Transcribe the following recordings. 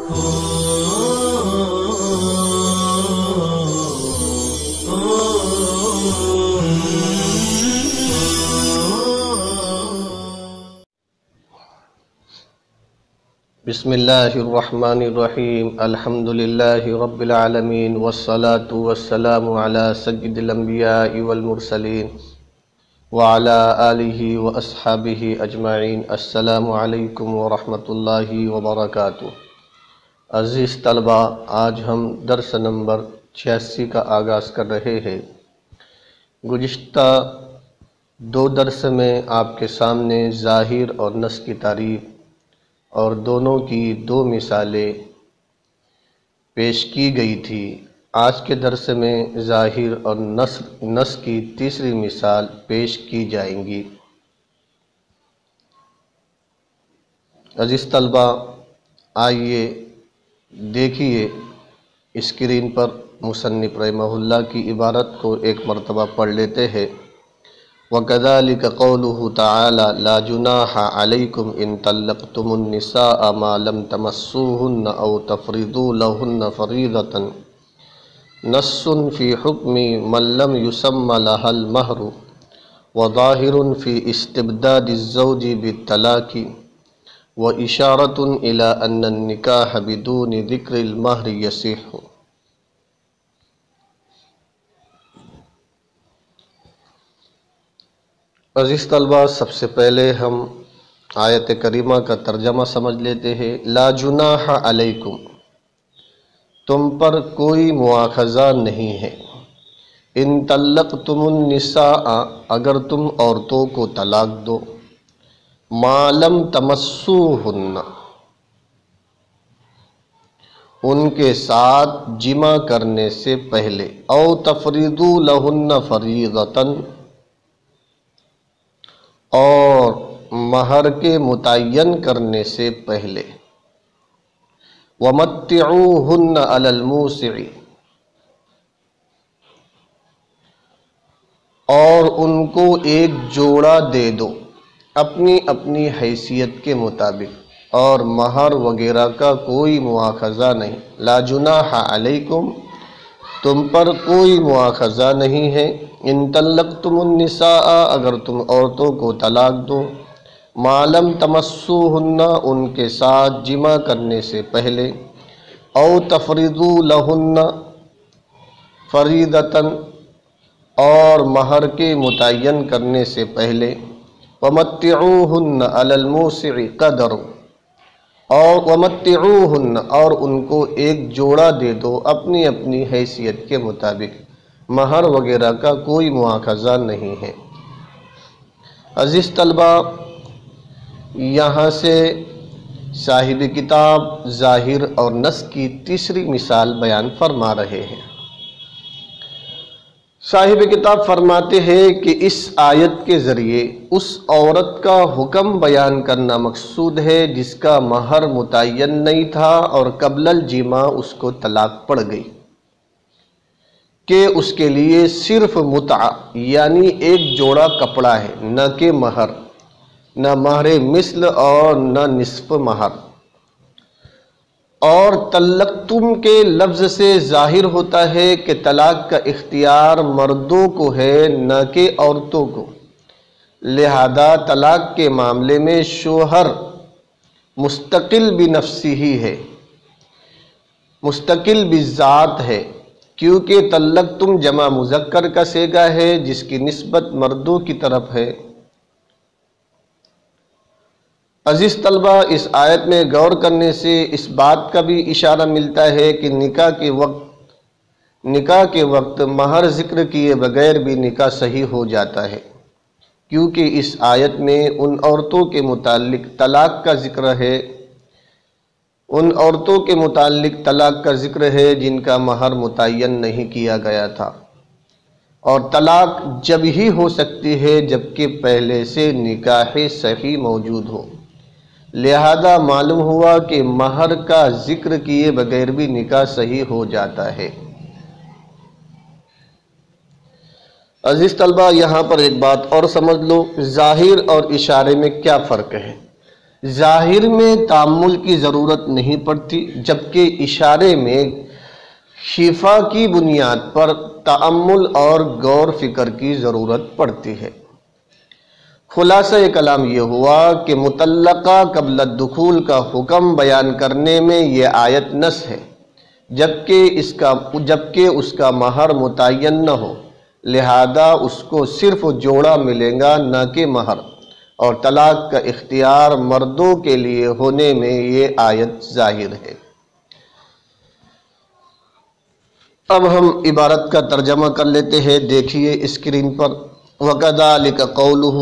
بسم اللہ الرحمن الرحیم الحمد للہ رب العالمین والصلاة والسلام علی سید الانبیاء والمرسلین وعلی آلہ واصحابہ اجمعین۔ السلام علیکم ورحمۃ اللہ وبرکاتہ۔ عزیز طلبہ، آج ہم درس نمبر 86 کا آغاز کر رہے ہیں۔ گزشتہ 2 درس میں آپ کے سامنے ظاہر اور نص کی تعریف اور دونوں کی 2 مثالیں پیش کی گئی تھی۔ آج کے درس میں ظاہر اور نص کی تیسری مثال پیش کی جائیں گی۔ عزیز طلبہ، آئیے دیکھیے اسکرین پر مصنف رحمہ اللہ کی عبارت کو ایک مرتبہ پڑھ لیتے ہیں۔ وَكَذَلِكَ قَوْلُهُ تَعَالَى لَا جُنَاحَ عَلَيْكُمْ إِن طَلَّقْتُمُ النِّسَاءَ مَا لَمْ تَمَسُّوهُنَّ أَوْ تَفْرِضُوا لَهُنَّ فَرِيضَةً نَصٌّ فِي حُكْمِ مَن لَّمْ يُسَمَّ لَهَا الْمَهْرُ وَظَاهِرٌ فِي اسْتِبْدَادِ الزَّوْجِ بِالطَّلَاقِ وَإِشَارَةٌ إِلَى أَنَّ النِّكَاحَ بِدُونِ ذِكْرِ الْمَهْرِ يَصِحُّ۔ عزیز طلبہ، سب سے پہلے ہم آیت کریمہ کا ترجمہ سمجھ لیتے ہیں۔ لا جناح علیکم، تم پر کوئی مواخذہ نہیں ہے۔ ان طلقتم النساء، اگر تم عورتوں کو طلاق دو، ما لم تمسوہن، ان کے ساتھ جمع کرنے سے پہلے، او تفریضوا لہن فریضۃ، اور مہر کے متعین کرنے سے پہلے، وَمَتِّعُوهُنَّ عَلَى الْمُوسِعِ، اور ان کو ایک جوڑا دے دو اپنی اپنی حیثیت کے مطابق، اور مہر وغیرہ کا کوئی مواخذہ نہیں۔ لا جناح علیکم، تم پر کوئی مواخذہ نہیں ہے۔ ان طلقتم النساء، اگر تم عورتوں کو طلاق دو، ما لم تمسوہن، ان کے ساتھ جمع کرنے سے پہلے، او تفریضوا لہن فریضۃ، اور مہر کے متعین کرنے سے پہلے، ومتعوہن علی الموسع قدرہ، اور ومتعوہن، اور ان کو ایک جوڑا دے دو اپنی اپنی حیثیت کے مطابق، مہر وغیرہ کا کوئی مواخذہ نہیں ہے۔ عزیز طلبہ، یہاں سے صاحب کتاب ظاہر اور نص کی تیسری مثال بیان فرما رہے ہیں۔ صاحب کتاب فرماتے ہیں کہ اس آیت کے ذریعے اس عورت کا حکم بیان کرنا مقصود ہے جس کا مہر متعین نہیں تھا اور قبل الجماع اس کو طلاق پڑ گئی، کہ اس کے لیے صرف متعہ یعنی ایک جوڑا کپڑا ہے، نہ کہ مہر، نہ مہر مثل اور نہ نصف مہر۔ اور طلقتم کے لفظ سے ظاہر ہوتا ہے کہ طلاق کا اختیار مردوں کو ہے نہ کہ عورتوں کو، لہذا طلاق کے معاملے میں شوہر مستقل بنفسہ ہی ہے، مستقل بذات ہے، کیونکہ طلقتم جمع مذکر کا صیغہ ہے جس کی نسبت مردوں کی طرف ہے۔ عزیز طلبہ، اس آیت میں غور کرنے سے اس بات کا بھی اشارہ ملتا ہے کہ نکاح کے وقت مہر ذکر کیے بغیر بھی نکاح صحیح ہو جاتا ہے، کیونکہ اس آیت میں ان عورتوں کے متعلق طلاق کا ذکر ہے، ان عورتوں کے متعلق طلاق کا ذکر ہے جن کا مہر متعین نہیں کیا گیا تھا، اور طلاق جب ہی ہو سکتی ہے جبکہ پہلے سے نکاح صحیح موجود ہو، لہذا معلوم ہوا کہ مہر کا ذکر کیے بغیر بھی نکاح صحیح ہو جاتا ہے۔ عزیز طلبہ، یہاں پر ایک بات اور سمجھ لو، ظاہر اور اشارے میں کیا فرق ہے۔ ظاہر میں تأمل کی ضرورت نہیں پڑتی، جبکہ اشارے میں شفا کی بنیاد پر تأمل اور غور فکر کی ضرورت پڑتی ہے۔ خلاصہ کلام یہ ہوا کہ مطلقہ قبل الدخول کا حکم بیان کرنے میں یہ آیت نص ہے، جبکہ اس کا مہر متعین نہ ہو، لہذا اس کو صرف جوڑا ملے گا نہ کہ مہر، اور طلاق کا اختیار مردوں کے لیے ہونے میں یہ آیت ظاہر ہے۔ اب ہم عبارت کا ترجمہ کر لیتے ہیں، دیکھیے اسکرین پر۔ وَكَذَلِكَ قَوْلُهُ،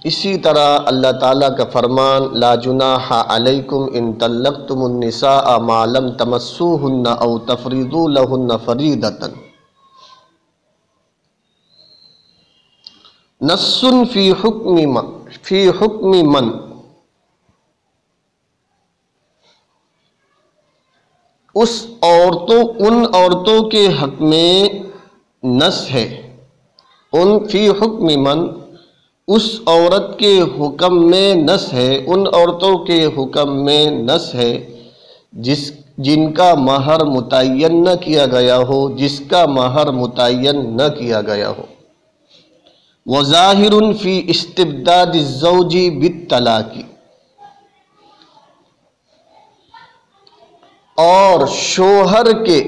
اسی طرح اللہ تعالیٰ کا فرمان، لا جناح علیکم ان طلقتم النساء ما لم تمسوهن او تفریضوا لهن فریضۃ، نص فی حکم من، ان عورتوں کے حق میں نص ہے، فی حکم من، اس عورت کے حکم میں نص ہے، ان عورتوں کے حکم میں نص ہے جن کا مہر متعین نہ کیا گیا ہو، جس کا مہر متعین نہ کیا گیا ہو۔ وظاہر فی استبداد الزوج بالطلاق، اور شوہر کے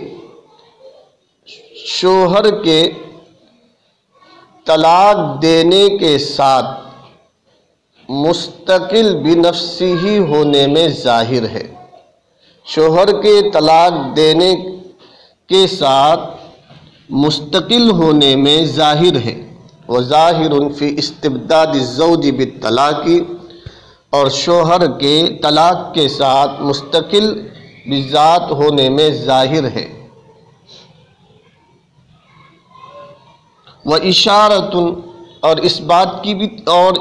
طلاق دینے کے ساتھ مستقل بنفسی ہی ہونے میں ظاہر ہے، شوہر کے طلاق دینے کے ساتھ مستقل ہونے میں ظاہر ہے۔ وظاہر فی استبداد الزوج بالطلاق، اور شوہر کے طلاق کے ساتھ مستقل بذات ہونے میں ظاہر ہے۔ وَإِشَارَةٌ، اور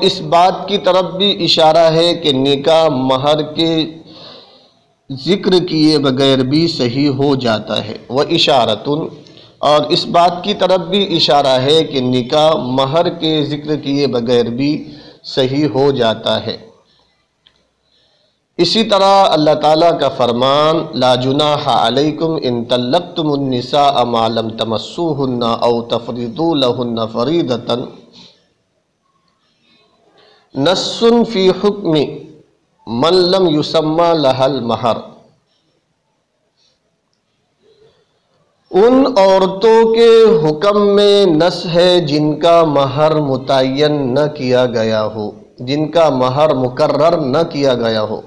اس بات کی طرف بھی اشارہ ہے کہ نکاح مہر کے ذکر کیے بغیر بھی صحیح ہو جاتا ہے۔ وَإِشَارَةٌ، اور اس بات کی طرف بھی اشارہ ہے کہ نکاح مہر کے ذکر کیے بغیر بھی صحیح ہو جاتا ہے۔ اسی طرح اللہ تعالیٰ کا فرمان، لا جناح علیکم ان طلقتم النساء ما لم تمسوهن او تفریضوا لهن فریضۃ، نص فی حکم من لم یسمى لها المہر، ان عورتوں کے حکم میں نص ہے جن کا مہر متعین نہ کیا گیا ہو، جن کا مہر مقرر نہ کیا گیا ہو۔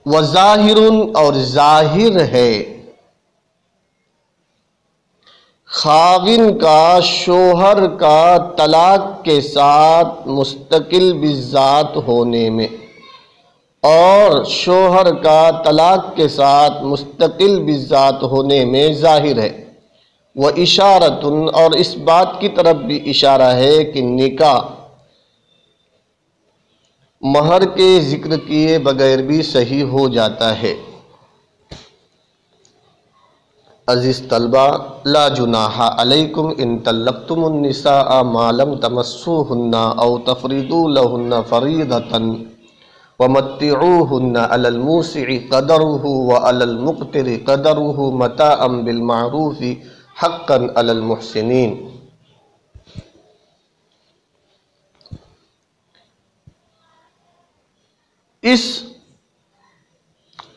وظاہر، اور ظاہر ہے، خاوند کا شوہر کا طلاق کے ساتھ مستقل بذات ہونے میں، اور شوہر کا طلاق کے ساتھ مستقل بذات ہونے میں ظاہر ہے۔ وَإِشَارَةٌ، اور اس بات کی طرف بھی اشارہ ہے کہ نکاح مہر کے ذکر کیے بغیر بھی صحیح ہو جاتا ہے۔ عزیز طلبہ، لا جناح علیکم ان طلقتم النساء ما لم تمسوهن او تفریضوا لهن فریضۃ ومتعوهن علی الموسع قدره وعلی المقتر قدره متاعا بالمعروف حقا علی المحسنین۔ اس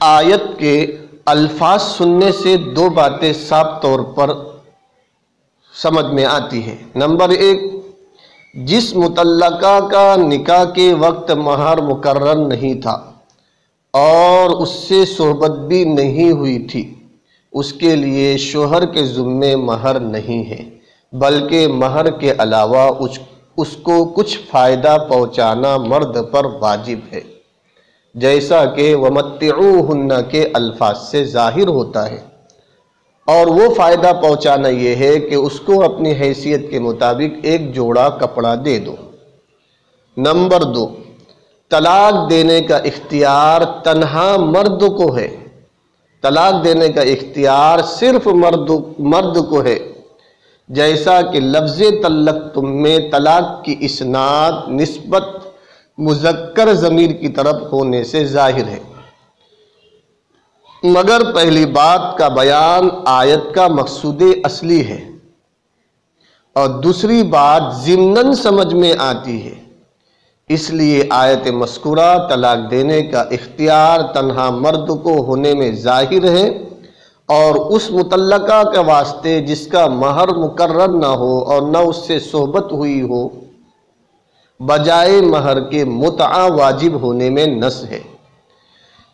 آیت کے الفاظ سننے سے دو باتیں صاف طور پر سمجھ میں آتی ہیں۔ نمبر ایک، جس مطلقہ کا نکاح کے وقت مہر مقرر نہیں تھا اور اس سے صحبت بھی نہیں ہوئی تھی، اس کے لیے شوہر کے ذمے مہر نہیں ہے، بلکہ مہر کے علاوہ اس کو کچھ فائدہ پہنچانا مرد پر واجب ہے، جیسا کہ وَمَتِّعُوهُنَّ کے الفاظ سے ظاہر ہوتا ہے، اور وہ فائدہ پہنچانا یہ ہے کہ اس کو اپنی حیثیت کے مطابق ایک جوڑا کپڑا دے دو۔ نمبر دو، طلاق دینے کا اختیار تنہا مرد کو ہے، طلاق دینے کا اختیار صرف مرد کو ہے، جیسا کہ لفظ طلقتم میں طلاق کی اسناد نسبت مذکر ضمیر کی طرف ہونے سے ظاہر ہے، مگر پہلی بات کا بیان آیت کا مقصود اصلی ہے اور دوسری بات ضمناً سمجھ میں آتی ہے، اس لیے آیت مذکورہ طلاق دینے کا اختیار تنہا مرد کو ہونے میں ظاہر ہے، اور اس مطلقہ کے واسطے جس کا مہر مقرر نہ ہو اور نہ اس سے صحبت ہوئی ہو، بجائے مہر کے متعہ واجب ہونے میں نص ہے۔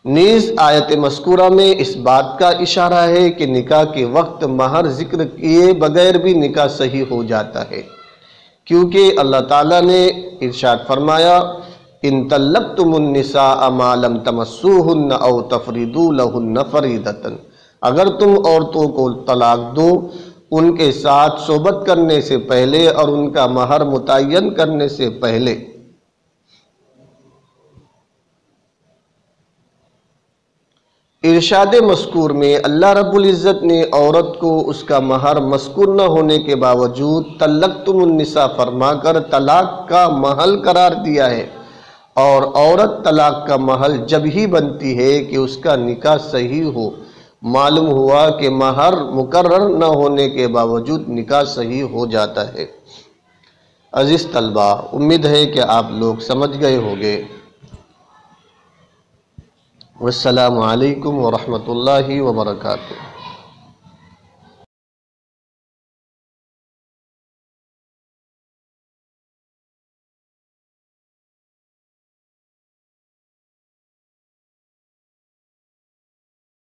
نیز آیت مذکورہ میں اس بات کا اشارہ ہے کہ نکاح کے وقت مہر ذکر کیے بغیر بھی نکاح صحیح ہو جاتا ہے، کیونکہ اللہ تعالیٰ نے ارشاد فرمایا ان طلقتم النساء ما لم تمسوهن او تفریضوا لهن فریضۃ، اگر تم عورتوں کو طلاق دو ان کے ساتھ صحبت کرنے سے پہلے اور ان کا مہر متعین کرنے سے پہلے۔ ارشاد مذکور میں اللہ رب العزت نے عورت کو اس کا مہر مذکور نہ ہونے کے باوجود طلقتم النساء فرما کر طلاق کا محل قرار دیا ہے، اور عورت طلاق کا محل جب ہی بنتی ہے کہ اس کا نکاح صحیح ہو۔ معلوم ہوا کہ مہر مقرر نہ ہونے کے باوجود نکاح صحیح ہو جاتا ہے۔ عزیز طلبہ، امید ہے کہ آپ لوگ سمجھ گئے ہوں گے۔ والسلام علیکم ورحمۃ اللہ وبرکاتہ۔